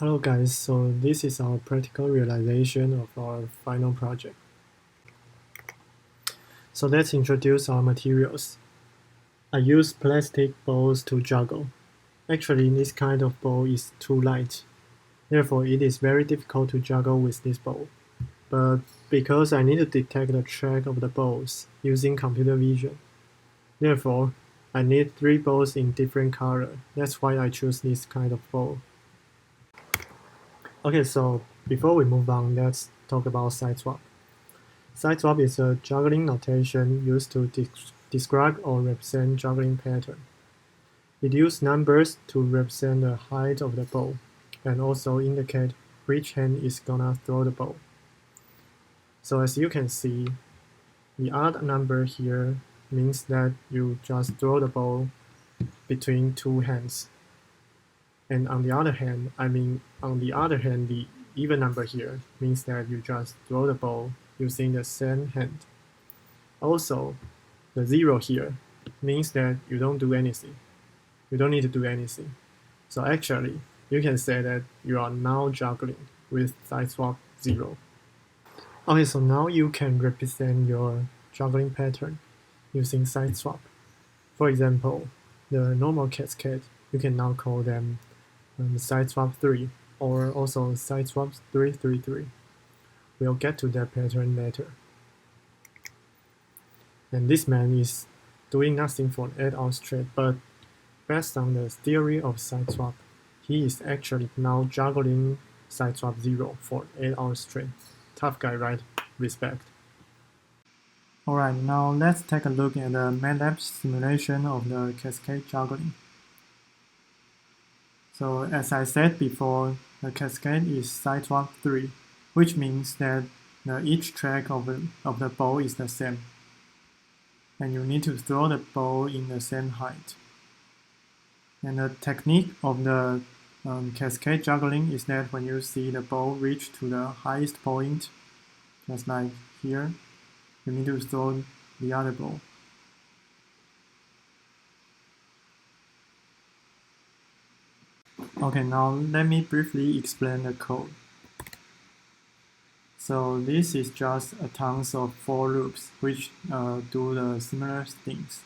Hello guys, so this is our practical realization of our final project. So let's introduce our materials. I use plastic balls to juggle. Actually, this kind of ball is too light. Therefore, it is very difficult to juggle with this ball. But because I need to detect the track of the balls using computer vision, therefore, I need 3 balls in different color. That's why I choose this kind of ball. Okay, so before we move on, let's talk about side swap. Side swap is a juggling notation used to describe or represent juggling pattern. It uses numbers to represent the height of the ball, and also indicate which hand is gonna throw the ball. So as you can see, the odd number here means that you just throw the ball between 2 hands. And on the other hand, the even number here means that you just throw the ball using the same hand. Also, the 0 here means that you don't do anything. You don't need to do anything. So actually, you can say that you are now juggling with side swap 0. Okay, so now you can represent your juggling pattern using side swap. For example, the normal cascade, you can now call them side swap 3 or also side swap 333. We'll get to that pattern later. And this man is doing nothing for an 8-hour straight, but based on the theory of side swap, he is actually now juggling side swap 0 for 8 hours straight. Tough guy, right? Respect. Alright, now let's take a look at the MATLAB simulation of the cascade juggling. So as I said before, the cascade is side swap 3, which means that each track of the ball is the same. And you need to throw the ball in the same height. And the technique of the cascade juggling is that when you see the ball reach to the highest point, just like here, you need to throw the other ball. Okay, now let me briefly explain the code. So this is just a tons of for loops which do the similar things.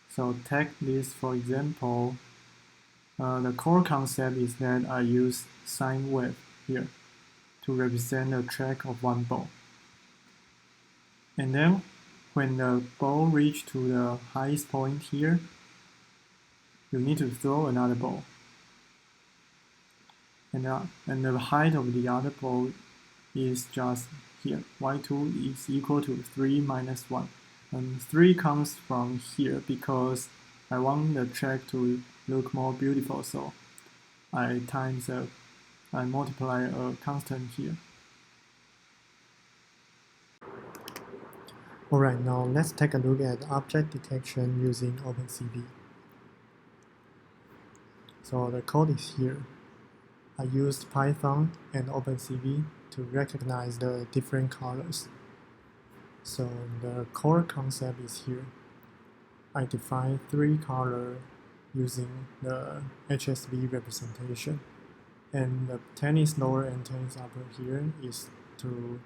So take this for example. The core concept is that I use sine wave here to represent the track of one ball. And then when the ball reaches to the highest point here, you need to throw another ball. And the height of the other ball is just here. y2 is equal to 3 minus 1. And 3 comes from here because I want the track to look more beautiful, so I multiply a constant here. Alright, now let's take a look at object detection using OpenCV. So the code is here. I used Python and OpenCV to recognize the different colors. So the core concept is here. I define 3 colors using the HSV representation. And the tennis lower and tennis upper here is to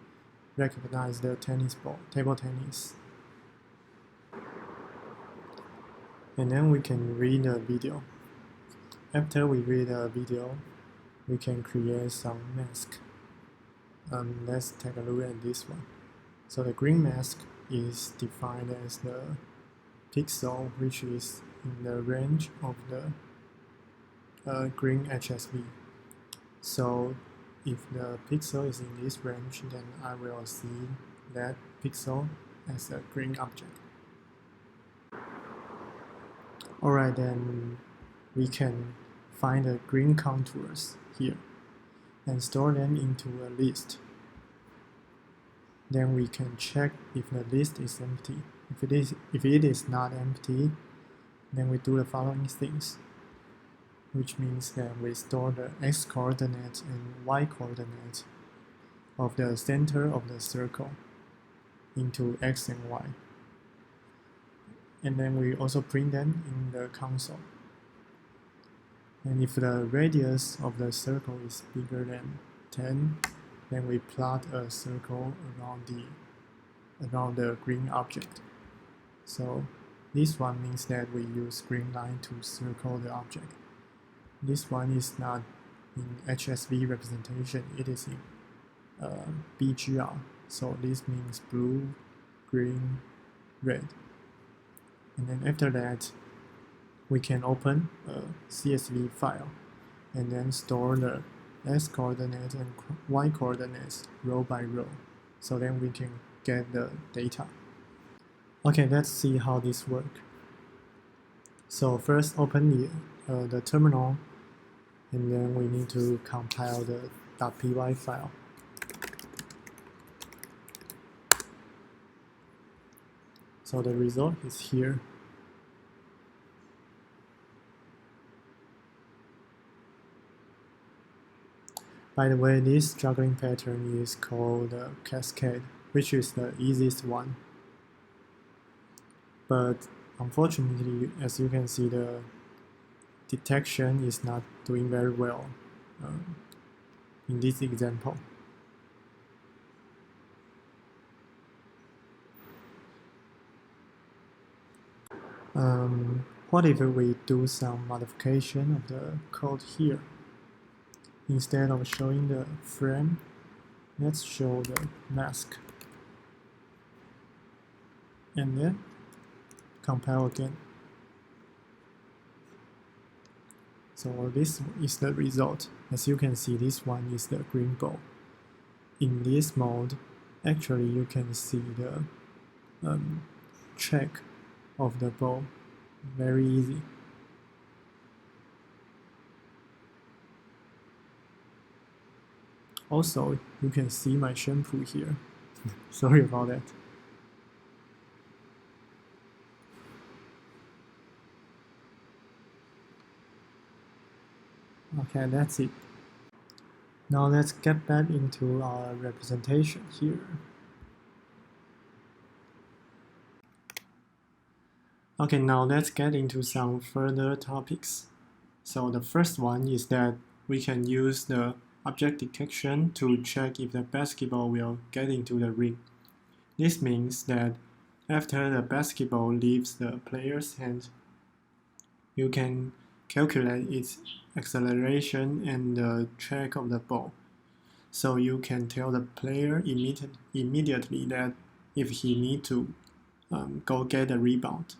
recognize the tennis ball, table tennis. And then we can read the video. After we read the video, we can create some mask. Let's take a look at this one. So the green mask is defined as the pixel which is in the range of the green HSV. So if the pixel is in this range, then I will see that pixel as a green object. Alright, then we can find the green contours here and store them into a list. Then we can check if the list is empty. If it is not empty, then we do the following things, which means that we store the x coordinate and y coordinate of the center of the circle into x and y. And then we also print them in the console. And if the radius of the circle is bigger than 10, then we plot a circle around the green object. So this one means that we use green line to circle the object. This one is not in HSV representation, it is in BGR. So this means blue, green, red. And then after that, we can open a CSV file and then store the x coordinates and y coordinates row by row. So then we can get the data. Okay, let's see how this works. So first open the terminal, and then we need to compile the .py file. So the result is here. By the way, this juggling pattern is called cascade, which is the easiest one. But unfortunately, as you can see, the detection is not doing very well in this example. What if we do some modification of the code here? Instead of showing the frame, let's show the mask. And then compile again. So this is the result. As you can see, this one is the green ball. In this mode, actually you can see the track of the ball very easy. Also, you can see my shampoo here. Sorry about that. Okay, that's it. Now let's get back into our representation here. Okay, now let's get into some further topics. So the first one is that we can use the object detection to check if the basketball will get into the ring. This means that after the basketball leaves the player's hand, you can calculate its acceleration and the track of the ball. So you can tell the player immediately that if he needs to go get a rebound.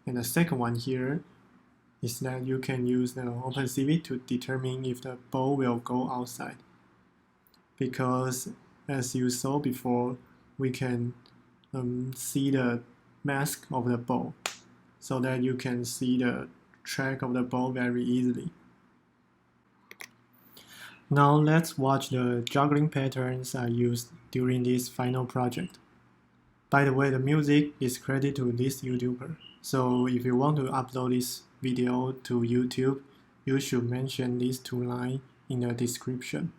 And the second one here is that you can use the OpenCV to determine if the ball will go outside. Because as you saw before, we can see the mask of the ball so that you can see the track of the ball very easily. Now let's watch the juggling patterns I used during this final project. By the way, the music is credited to this YouTuber. So if you want to upload this video to YouTube, you should mention these two lines in the description.